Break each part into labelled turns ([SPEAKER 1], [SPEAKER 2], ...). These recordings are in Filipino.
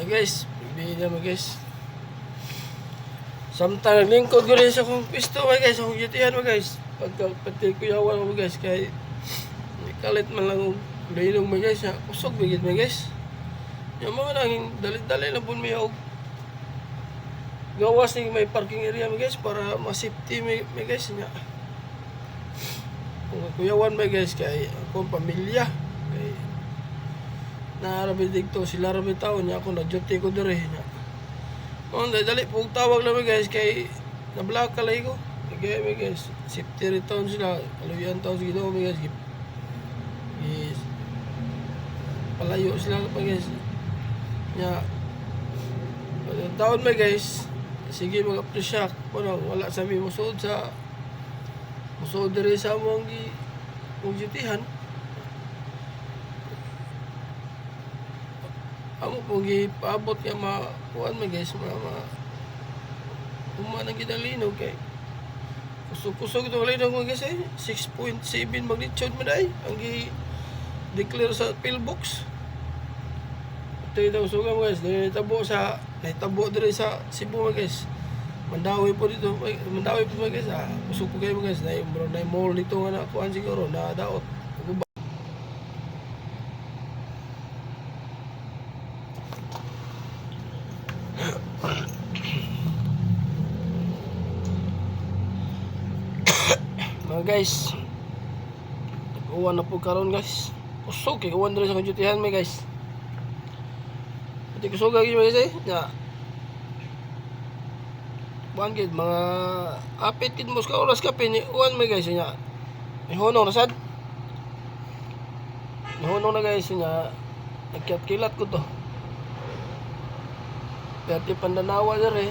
[SPEAKER 1] Guys, bibigyan naman guys. Samtang naglingkod ko rin sa kong pisto guys, akong yutihan mo guys. Pati kuyawan mo guys, kaya kalit man lang ang dailong mo guys, usog bigit mo guys. Yung mga nanging dalit-dali na po may gawas ni may parking area mo guys, para ma-safety mo guys nga. Kung kuyawan mo guys, kaya akong pamilya. Kaya naarabi dito, sila rabi tao niya, ako na-duty ko dire niya. Dali po tawag namin guys, kay na-block kalay ko. Kaya may guys, safety return sila, kaluyan taon sa ginoo guys. Yes. Palayo sila pa guys. Nya taon may guys, sige mag-appreciate parang wala sa mi musod diri sa among jutihan. Amo pong gipaabot nga kuan may guys, nang gidalino kay kusog-kusog ito linog mo guys 6.7 magnitude mo dahil ang i-declare sa pillbox. Ito yung suga mo guys, nahitabo dito sa Cebu mo guys. Mandawi po dito, mandawi po mo guys, kusog po kayo mo guys, na yung mall dito nga na kuhan siguro, na daot. Mga guys, uwan na po karon guys. Kusog kay uwan diri sa kujutihan may guys. Pati kusog lagi guys nya. Bangkit mga apit kid mos ka oras ka pini uwan may guys nya. Ihonong na sad. Ihonong na guys nya. Nagkilat ko to. Pati pandanawa diri.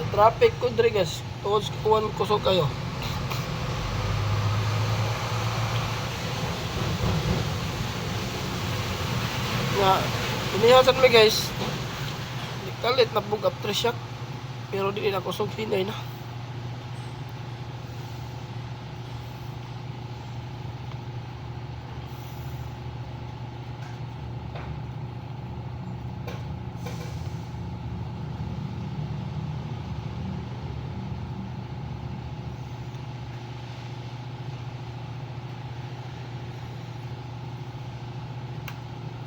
[SPEAKER 1] Yung traffic ko diri guys. Tuod uwan kusog kayo. Nga, inihasan mo guys, kalit na bug aftershock, pero di na kusog hinay na.